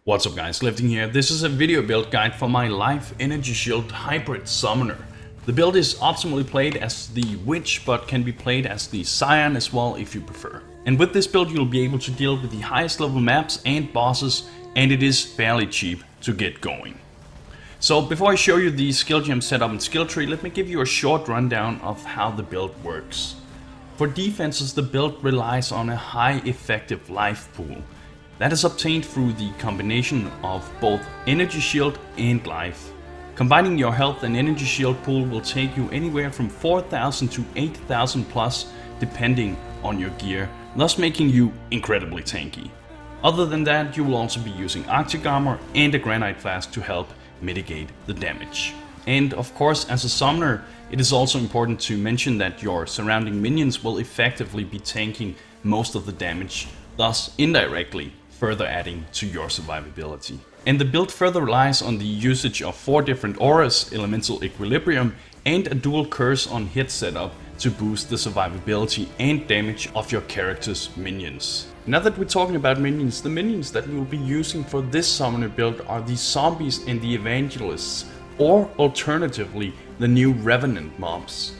What's up guys, Lifting here. This is a video build guide for my Life Energy Shield Hybrid Summoner. The build is optimally played as the Witch, but can be played as the Scion as well if you prefer. And with this build you'll be able to deal with the highest level maps and bosses, and it is fairly cheap to get going. So before I show you the skill gem setup and skill tree, let me give you a short rundown of how the build works. For defenses, the build relies on a high effective life pool. That is obtained through the combination of both energy shield and life. Combining your health and energy shield pool will take you anywhere from 4,000 to 8,000 plus depending on your gear, thus making you incredibly tanky. Other than that, you will also be using Arctic armor and a granite flask to help mitigate the damage. And of course, as a summoner, it is also important to mention that your surrounding minions will effectively be tanking most of the damage, thus indirectly further adding to your survivability. And the build further relies on the usage of 4 different auras, elemental equilibrium, and a dual curse on hit setup to boost the survivability and damage of your character's minions. Now that we're talking about minions, the minions that we will be using for this summoner build are the zombies and the evangelists, or alternatively the new revenant mobs.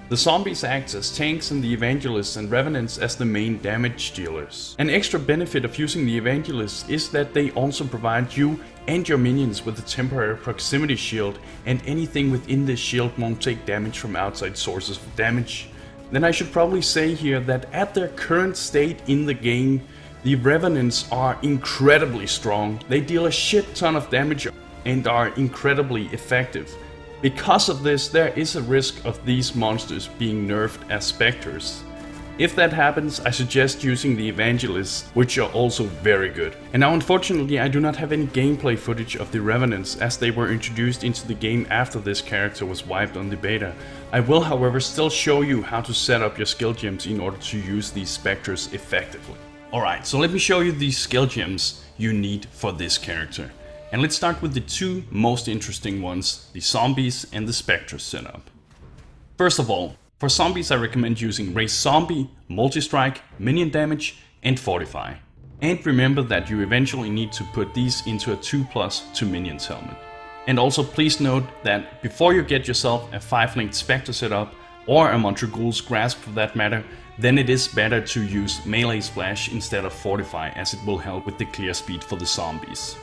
The zombies act as tanks and the evangelists and revenants as the main damage dealers. An extra benefit of using the evangelists is that they also provide you and your minions with a temporary proximity shield, and anything within this shield won't take damage from outside sources of damage. Then I should probably say here that at their current state in the game, the revenants are incredibly strong. They deal a shit ton of damage and are incredibly effective. Because of this, there is a risk of these monsters being nerfed as specters. If that happens, I suggest using the evangelists, which are also very good. And now unfortunately I do not have any gameplay footage of the revenants, as they were introduced into the game after this character was wiped on the beta. I will however still show you how to set up your skill gems in order to use these specters effectively. Alright, so let me show you the skill gems you need for this character. And let's start with the 2 most interesting ones, the zombies and the Specter setup. First of all, for zombies I recommend using Raise Zombie, Multi-Strike, Minion Damage and Fortify. And remember that you eventually need to put these into a 2+ to Minions helmet. And also please note that before you get yourself a 5-linked Specter setup, or a Montragul's Grasp for that matter, then it is better to use Melee Splash instead of Fortify, as it will help with the clear speed for the zombies.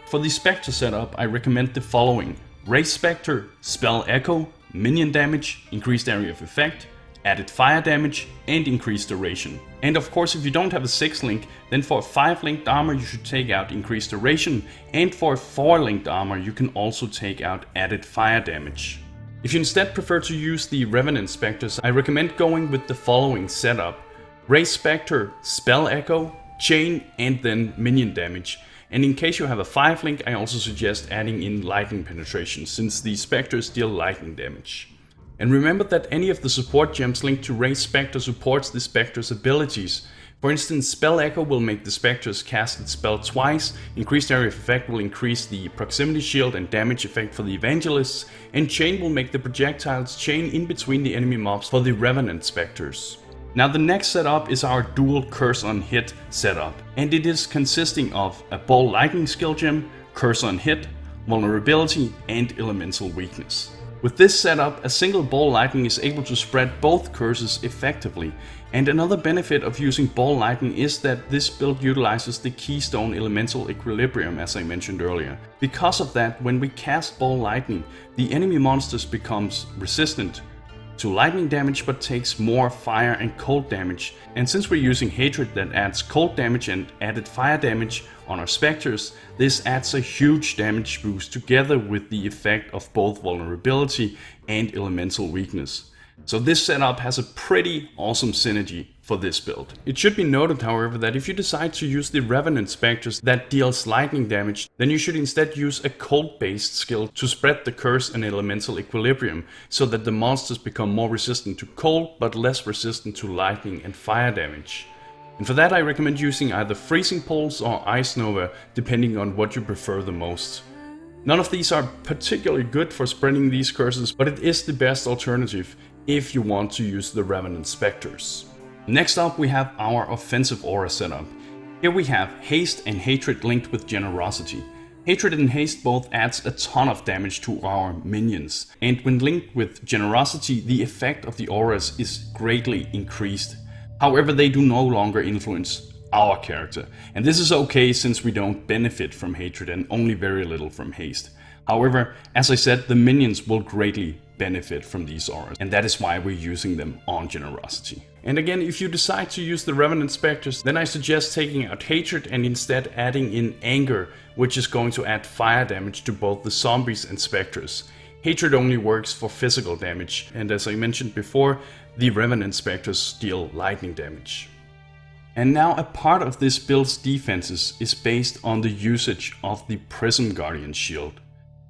For the Specter setup, I recommend the following: Raise Specter, Spell Echo, Minion Damage, Increased Area of Effect, Added Fire Damage, and Increased Duration. And of course, if you don't have a 6-link, then for a 5-linked armor you should take out Increased Duration, and for a 4-linked armor you can also take out Added Fire Damage. If you instead prefer to use the Revenant Specters, I recommend going with the following setup: Raise Specter, Spell Echo, Chain, and then Minion Damage. And in case you have a 5-link, I also suggest adding in Lightning Penetration, since the Specters deal lightning damage. And remember that any of the support gems linked to Raise Specter supports the Specter's abilities. For instance, Spell Echo will make the Specters cast its spell twice, Increased Area of Effect will increase the proximity shield and damage effect for the Evangelists, and Chain will make the projectiles chain in between the enemy mobs for the Revenant Specters. Now the next setup is our dual curse on hit setup, and it is consisting of a ball lightning skill gem, curse on hit, vulnerability, and elemental weakness. With this setup, a single ball lightning is able to spread both curses effectively, and another benefit of using ball lightning is that this build utilizes the keystone elemental equilibrium, as I mentioned earlier. Because of that, when we cast ball lightning, the enemy monsters becomes resistant to lightning damage but takes more fire and cold damage, and since we're using Hatred that adds cold damage and added fire damage on our specters, this adds a huge damage boost together with the effect of both vulnerability and elemental weakness. So this setup has a pretty awesome synergy for this build. It should be noted however that if you decide to use the Revenant Specters that deals lightning damage, then you should instead use a cold based skill to spread the curse and elemental equilibrium, so that the monsters become more resistant to cold but less resistant to lightning and fire damage. And for that I recommend using either Freezing Pulse or Ice Nova, depending on what you prefer the most. None of these are particularly good for spreading these curses, but it is the best alternative if you want to use the Revenant Specters. Next up we have our offensive aura setup. Here we have haste and hatred linked with generosity. Hatred and haste both adds a ton of damage to our minions, and when linked with generosity, the effect of the auras is greatly increased. However, they do no longer influence our character, and this is okay since we don't benefit from hatred and only very little from haste. However, as I said, the minions will greatly benefit from these auras, and that is why we're using them on generosity. And again, if you decide to use the Revenant Specters, then I suggest taking out hatred and instead adding in anger, which is going to add fire damage to both the zombies and specters. Hatred only works for physical damage, and as I mentioned before, the Revenant Specters deal lightning damage. And now a part of this build's defenses is based on the usage of the Prism Guardian shield.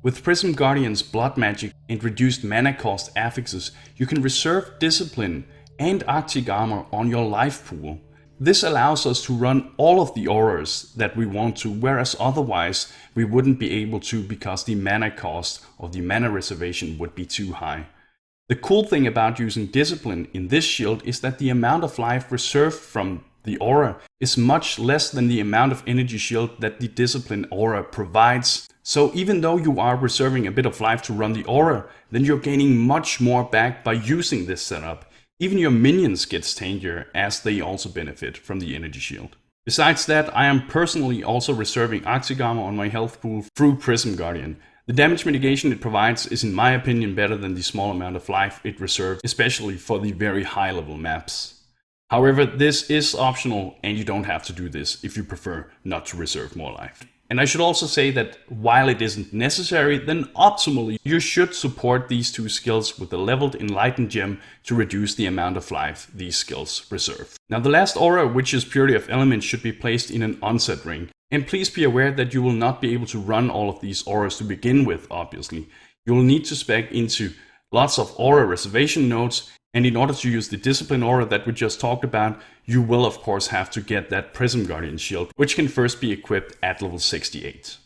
With Prism Guardian's blood magic and reduced mana cost affixes, you can reserve Discipline and Arctic Armor on your life pool. This allows us to run all of the auras that we want to, whereas otherwise we wouldn't be able to because the mana cost or the mana reservation would be too high. The cool thing about using Discipline in this shield is that the amount of life reserved from the aura is much less than the amount of energy shield that the Discipline aura provides. So even though you are reserving a bit of life to run the aura, then you're gaining much more back by using this setup. Even your minions get tankier as they also benefit from the energy shield. Besides that, I am personally also reserving Arctic Armor on my health pool through Prism Guardian. The damage mitigation it provides is in my opinion better than the small amount of life it reserves, especially for the very high level maps. However, this is optional and you don't have to do this if you prefer not to reserve more life. And I should also say that while it isn't necessary, then optimally you should support these two skills with a leveled Enlightened gem to reduce the amount of life these skills reserve. Now the last aura, which is Purity of Elements, should be placed in an onset ring. And please be aware that you will not be able to run all of these auras to begin with, obviously. You will need to spec into lots of aura reservation nodes, and in order to use the Discipline aura that we just talked about, you will of course have to get that Prism Guardian shield, which can first be equipped at level 68.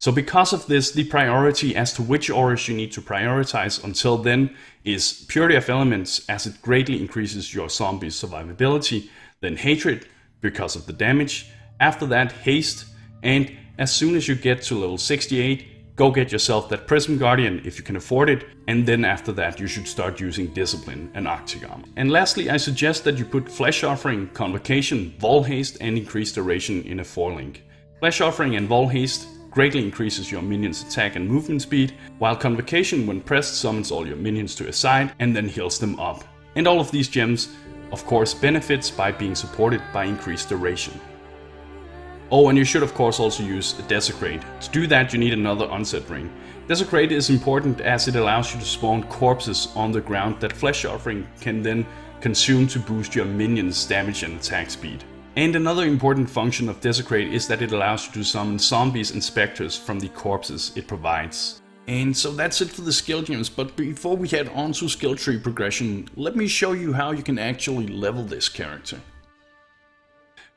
So because of this, the priority as to which auras you need to prioritize until then is Purity of Elements, as it greatly increases your zombie's survivability, then Hatred because of the damage, after that Haste, and as soon as you get to level 68, go get yourself that Prism Guardian if you can afford it, and then after that you should start using Discipline and Arctic Armor. And lastly, I suggest that you put Flesh Offering, Convocation, Vol Haste and Increased Duration in a 4-link. Flesh Offering and Vol Haste greatly increases your minions' attack and movement speed, while Convocation when pressed summons all your minions to a side and then heals them up. And all of these gems of course benefits by being supported by Increased Duration. Oh, and you should of course also use a Desecrate. To do that you need another onset ring. Desecrate is important as it allows you to spawn corpses on the ground that Flesh Offering can then consume to boost your minions' damage and attack speed. And another important function of Desecrate is that it allows you to summon zombies and specters from the corpses it provides. And so that's it for the skill gems, but before we head on to skill tree progression, let me show you how you can actually level this character.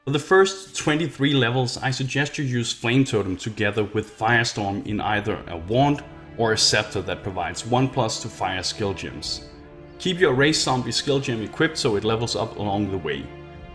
For the first 23 levels, I suggest you use Flame Totem together with Firestorm in either a wand or a scepter that provides 1+ to fire skill gems. Keep your Race Zombie skill gem equipped so it levels up along the way.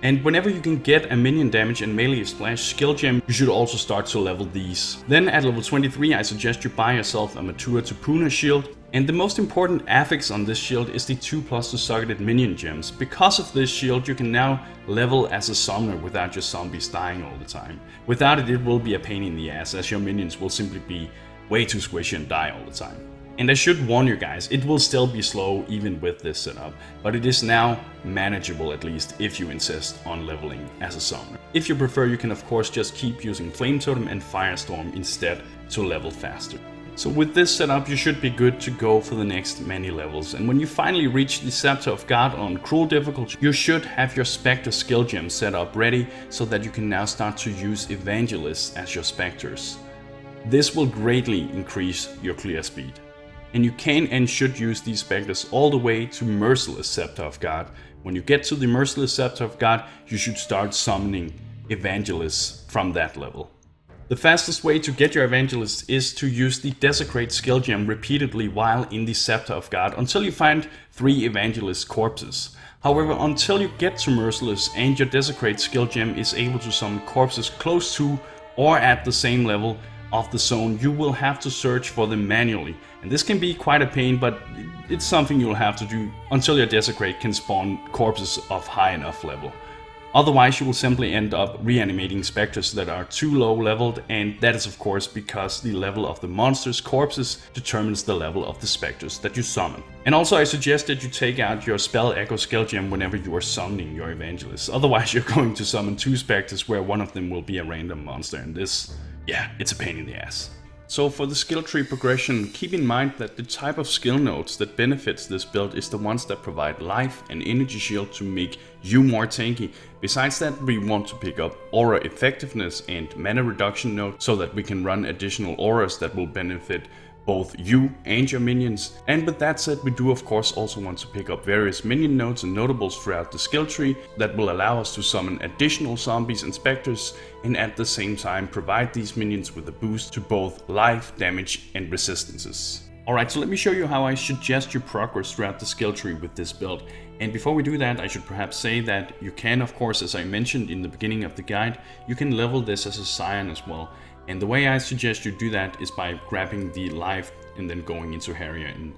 And whenever you can get a minion damage and melee splash skill gem, you should also start to level these. Then at level 23 I suggest you buy yourself a Mature to Puna shield. And the most important affix on this shield is the 2+ to Socketed minion gems. Because of this shield you can now level as a summoner without your zombies dying all the time. Without it, it will be a pain in the ass as your minions will simply be way too squishy and die all the time. And I should warn you guys, it will still be slow even with this setup, but it is now manageable at least if you insist on leveling as a summoner. If you prefer, you can of course just keep using Flame Totem and Firestorm instead to level faster. So with this setup you should be good to go for the next many levels, and when you finally reach the Scepter of God on Cruel difficulty, you should have your Specter skill gem set up ready so that you can now start to use Evangelists as your Specters. This will greatly increase your clear speed. And you can and should use these Specters all the way to Merciless Scepter of God. When you get to the Merciless Scepter of God, you should start summoning Evangelists from that level. The fastest way to get your Evangelists is to use the Desecrate skill gem repeatedly while in the Scepter of God until you find 3 Evangelist corpses. However, until you get to Merciless and your Desecrate skill gem is able to summon corpses close to or at the same level of the zone, you will have to search for them manually. And this can be quite a pain, but it's something you'll have to do until your Desecrate can spawn corpses of high enough level. Otherwise, you will simply end up reanimating Specters that are too low leveled, and that is of course because the level of the monster's corpses determines the level of the Specters that you summon. And also I suggest that you take out your Spell Echo skill gem whenever you are summoning your Evangelists. Otherwise you're going to summon 2 Specters where one of them will be a random monster, and this, yeah, it's a pain in the ass. So for the skill tree progression, keep in mind that the type of skill nodes that benefits this build is the ones that provide life and energy shield to make you more tanky. Besides that, we want to pick up aura effectiveness and mana reduction nodes so that we can run additional auras that will benefit both you and your minions. And with that said, we do of course also want to pick up various minion nodes and notables throughout the skill tree that will allow us to summon additional zombies and specters, and at the same time provide these minions with a boost to both life, damage and resistances. Alright, so let me show you how I suggest you progress throughout the skill tree with this build. And before we do that, I should perhaps say that you can, of course, as I mentioned in the beginning of the guide, you can level this as a Scion as well. And the way I suggest you do that is by grabbing the life and then going into Harrier and,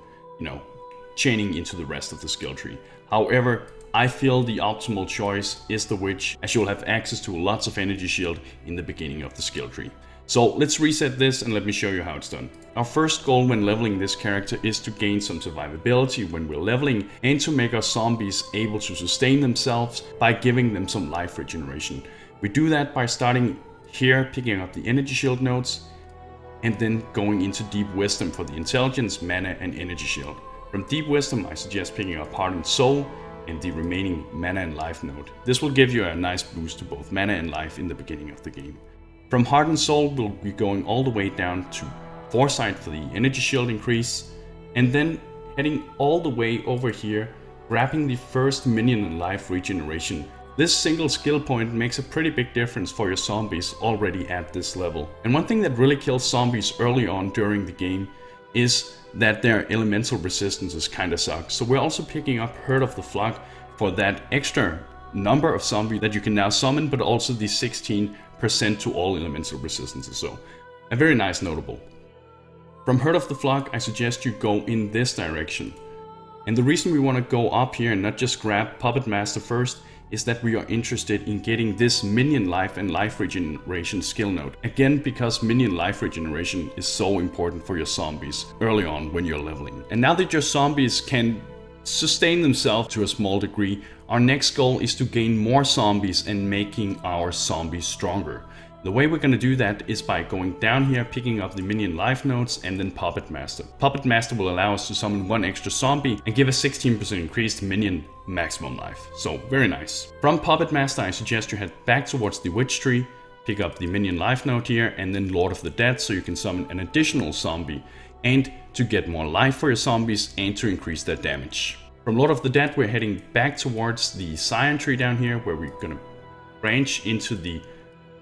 chaining into the rest of the skill tree. However, I feel the optimal choice is the Witch, as you'll have access to lots of energy shield in the beginning of the skill tree. So let's reset this and let me show you how it's done. Our first goal when leveling this character is to gain some survivability when we're leveling, and to make our zombies able to sustain themselves by giving them some life regeneration. We do that by starting here, picking up the energy shield nodes, and then going into Deep Wisdom for the intelligence, mana and energy shield. From Deep Wisdom I suggest picking up Heart and Soul and the remaining mana and life node. This will give you a nice boost to both mana and life in the beginning of the game. From Heart and Soul we'll be going all the way down to Foresight for the energy shield increase, and then heading all the way over here, grabbing the first minion and life regeneration. This single skill point makes a pretty big difference for your zombies already at this level. And one thing that really kills zombies early on during the game is that their elemental resistances kinda suck. So we're also picking up Herd of the Flock for that extra number of zombies that you can now summon, but also the 16% to all elemental resistances. So a very nice notable. From Herd of the Flock, I suggest you go in this direction. And the reason we want to go up here and not just grab Puppet Master first is that we are interested in getting this minion life and life regeneration skill node. Again, because minion life regeneration is so important for your zombies early on when you're leveling. And now that your zombies can sustain themselves to a small degree, our next goal is to gain more zombies and making our zombies stronger. The way we're gonna do that is by going down here, picking up the minion life nodes, and then Puppet Master. Puppet Master will allow us to summon one extra zombie and give a 16% increased minion maximum life. So very nice. From Puppet Master, I suggest you head back towards the Witch Tree, pick up the minion life node here, and then Lord of the Dead, so you can summon an additional zombie, and to get more life for your zombies and to increase their damage. From Lord of the Dead, we're heading back towards the Scion Tree down here, where we're gonna branch into the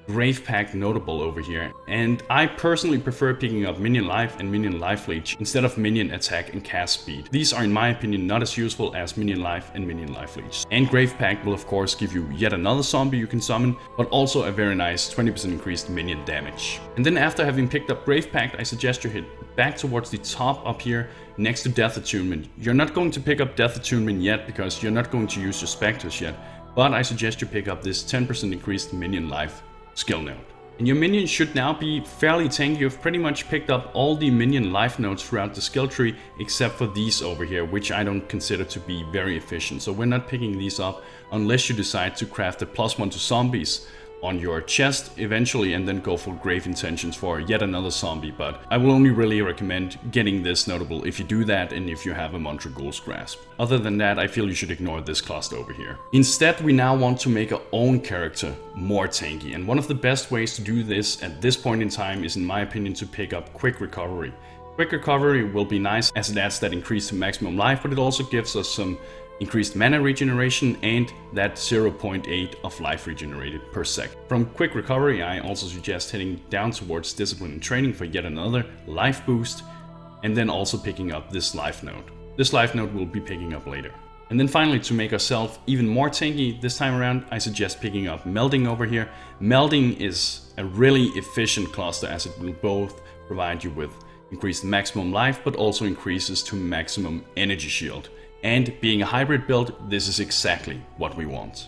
Grave Pact notable over here, and I personally prefer picking up Minion Life and Minion Life Leech instead of Minion Attack and Cast Speed. These are in my opinion not as useful as Minion Life and Minion Life Leech. And Grave Pact will of course give you yet another zombie you can summon, but also a very nice 20% increased minion damage. And then after having picked up Grave Pact, I suggest you head back towards the top up here next to Death Attunement. You're not going to pick up Death Attunement yet because you're not going to use your Specters yet, but I suggest you pick up this 10% increased minion life skill node. And your minions should now be fairly tanky. You've pretty much picked up all the minion life nodes throughout the skill tree except for these over here, which I don't consider to be very efficient. So we're not picking these up unless you decide to craft a +1 to zombies on your chest eventually and then go for Grave Intentions for yet another zombie, but I will only really recommend getting this notable if you do that and if you have a Montragul's Grasp. Other than that, I feel you should ignore this cluster over here. Instead, we now want to make our own character more tanky, and one of the best ways to do this at this point in time is, in my opinion, to pick up Quick Recovery. Quick Recovery will be nice as it adds that increase to maximum life, but it also gives us some increased mana regeneration and that 0.8 of life regenerated per sec. From Quick Recovery, I also suggest heading down towards Discipline and Training for yet another life boost, and then also picking up this life node. This life node we'll be picking up later. And then finally, to make ourselves even more tanky this time around, I suggest picking up Melding over here. Melding is a really efficient cluster as it will both provide you with increased maximum life, but also increases to maximum energy shield. And being a hybrid build, this is exactly what we want.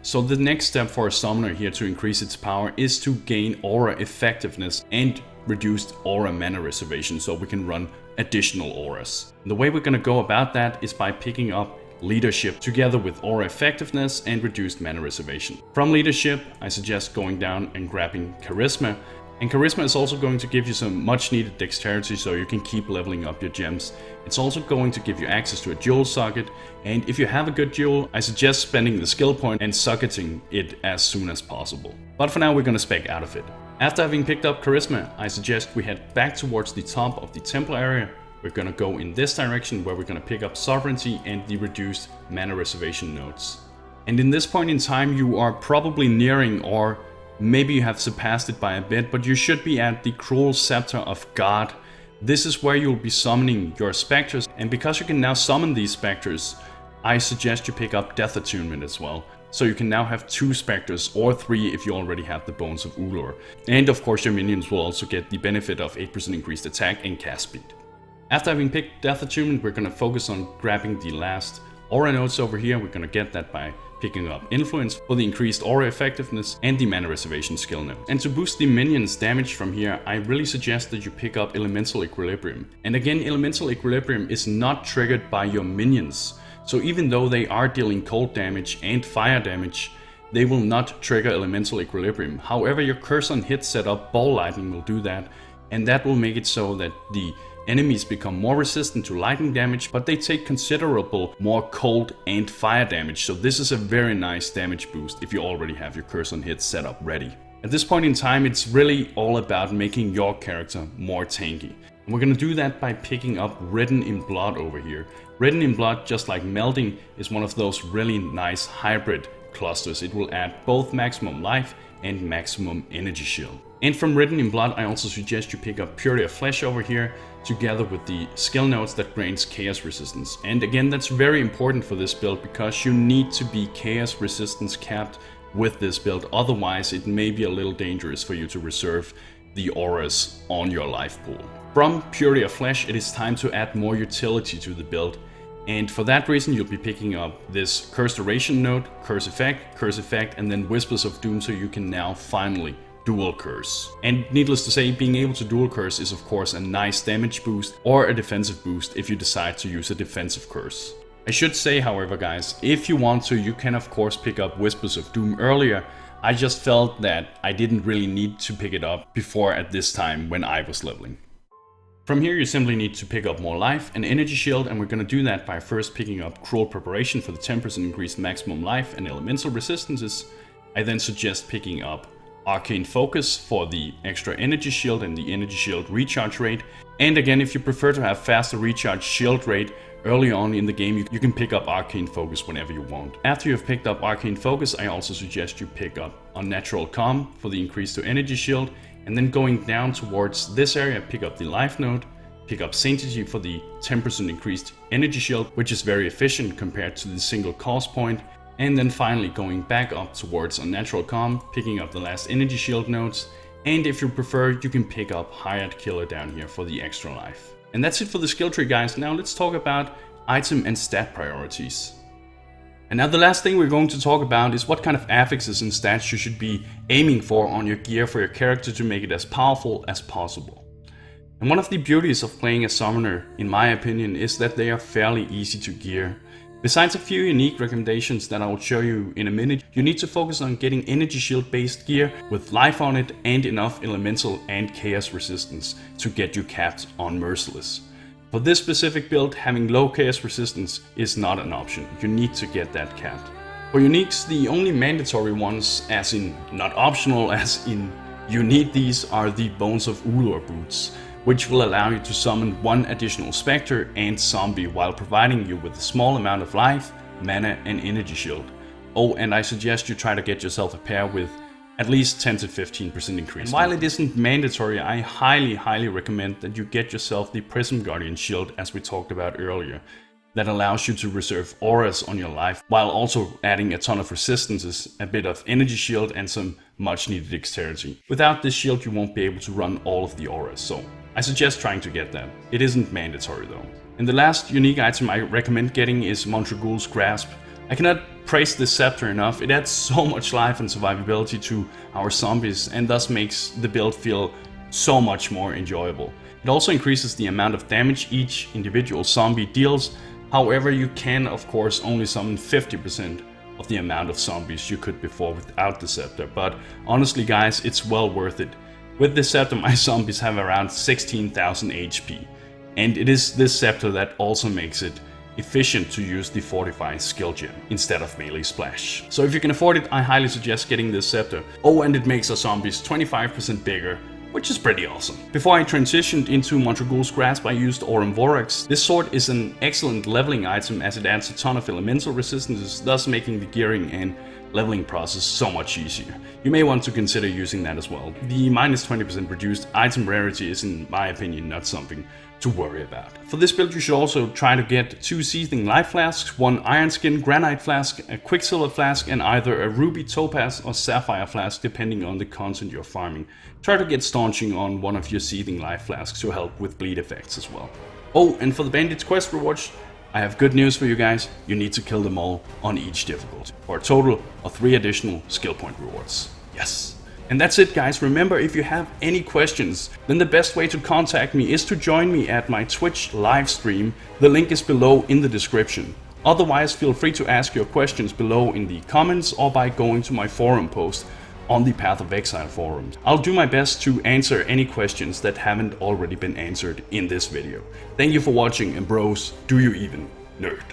So the next step for a summoner here to increase its power is to gain aura effectiveness and reduced aura mana reservation, so we can run additional auras. The way we're gonna go about that is by picking up leadership together with aura effectiveness and reduced mana reservation. From leadership, I suggest going down and grabbing charisma. And charisma is also going to give you some much needed dexterity so you can keep leveling up your gems. It's also going to give you access to a jewel socket, and if you have a good jewel, I suggest spending the skill point and socketing it as soon as possible. But for now, we're gonna spec out of it. After having picked up charisma, I suggest we head back towards the top of the temple area. We're gonna go in this direction where we're gonna pick up sovereignty and the reduced mana reservation nodes. And in this point in time, you are probably nearing, or maybe you have surpassed it by a bit, but you should be at the Cruel Scepter of God. This is where you'll be summoning your Specters, and because you can now summon these Specters, I suggest you pick up Death Attunement as well. So you can now have 2 Specters, or 3 if you already have the Bones of Ulor. And of course your minions will also get the benefit of 8% increased attack and cast speed. After having picked Death Attunement, we're gonna focus on grabbing the last aura nodes over here. We're gonna get that by picking up Influence for the increased aura effectiveness and the mana reservation skill node. And to boost the minions damage from here, I really suggest that you pick up Elemental Equilibrium. And again, Elemental Equilibrium is not triggered by your minions. So even though they are dealing cold damage and fire damage, they will not trigger Elemental Equilibrium. However, your curse on hit setup, Ball Lightning, will do that, and that will make it so that the enemies become more resistant to lightning damage, but they take considerable more cold and fire damage, so this is a very nice damage boost if you already have your curse on hit setup ready. At this point in time, it's really all about making your character more tanky. And we're gonna do that by picking up Written in Blood over here. Written in Blood, just like Melding, is one of those really nice hybrid clusters. It will add both maximum life and maximum energy shield. And from Written in Blood, I also suggest you pick up Purity of Flesh over here, together with the skill nodes that grants chaos resistance. And again, that's very important for this build because you need to be chaos resistance capped with this build. Otherwise, it may be a little dangerous for you to reserve the auras on your life pool. From Purity of Flesh, it is time to add more utility to the build. And for that reason, you'll be picking up this Curse Duration node, Curse Effect, and then Whispers of Doom, so you can now finally dual curse. And needless to say, being able to dual curse is of course a nice damage boost or a defensive boost if you decide to use a defensive curse. I should say, however, guys, if you want to, you can of course pick up Whispers of Doom earlier. I just felt that I didn't really need to pick it up before at this time when I was leveling. From here, you simply need to pick up more life and energy shield, and we're going to do that by first picking up Cruel Preparation for the 10% increased maximum life and elemental resistances. I then suggest picking up Arcane Focus for the extra energy shield and the energy shield recharge rate. And again, if you prefer to have faster recharge shield rate early on in the game, you can pick up Arcane Focus whenever you want. After you've picked up Arcane Focus, I also suggest you pick up Unnatural Calm for the increase to energy shield. And then going down towards this area, pick up the life node, pick up Sanctity for the 10% increased energy shield, which is very efficient compared to the single cost point. And then finally going back up towards Unnatural Calm, picking up the last energy shield nodes. And if you prefer, you can pick up Hired Killer down here for the extra life. And that's it for the skill tree, guys. Now let's talk about item and stat priorities. And now the last thing we're going to talk about is what kind of affixes and stats you should be aiming for on your gear for your character to make it as powerful as possible. And one of the beauties of playing a summoner, in my opinion, is that they are fairly easy to gear. Besides a few unique recommendations that I will show you in a minute, you need to focus on getting energy shield based gear with life on it and enough elemental and chaos resistance to get you capped on Merciless. For this specific build, having low chaos resistance is not an option. You need to get that capped. For uniques, the only mandatory ones, as in not optional, as in you need these, are the Bones of Ulor boots, which will allow you to summon one additional Specter and Zombie while providing you with a small amount of life, mana and energy shield. Oh, and I suggest you try to get yourself a pair with at least 10 to 15% increase. And while it isn't mandatory, I highly recommend that you get yourself the Prism Guardian shield as we talked about earlier. that allows you to reserve auras on your life while also adding a ton of resistances, a bit of energy shield and some much needed dexterity. Without this shield you won't be able to run all of the auras, so I suggest trying to get that. It isn't mandatory though. And the last unique item I recommend getting is Montragul's Grasp. I cannot praise this scepter enough. It adds so much life and survivability to our zombies and thus makes the build feel so much more enjoyable. It also increases the amount of damage each individual zombie deals. However, you can of course only summon 50% of the amount of zombies you could before without the scepter, but honestly guys, it's well worth it. With this scepter my zombies have around 16,000 HP, and it is this scepter that also makes it efficient to use the Fortifying skill gem instead of melee splash. So if you can afford it, I highly suggest getting this scepter. Oh, and it makes our zombies 25% bigger, which is pretty awesome. Before I transitioned into Montragul's Grasp, I used Aurum Vorax. This sword is an excellent leveling item as it adds a ton of elemental resistances, thus making the gearing and leveling process so much easier. You may want to consider using that as well. The minus 20% reduced item rarity is in my opinion not something to worry about. For this build you should also try to get 2 Seething Life Flasks, 1 Iron Skin Granite Flask, a Quicksilver Flask and either a Ruby Topaz or Sapphire Flask depending on the content you're farming. Try to get staunching on one of your Seething Life Flasks to help with bleed effects as well. Oh, and for the Bandit's Quest rewards, I have good news for you guys. You need to kill them all on each difficulty for a total of 3 additional skill point rewards. Yes! And that's it guys. Remember, if you have any questions, then the best way to contact me is to join me at my Twitch live stream. The link is below in the description. Otherwise, feel free to ask your questions below in the comments or by going to my forum post on the Path of Exile forum. I'll do my best to answer any questions that haven't already been answered in this video. Thank you for watching, and bros, do you even nerd?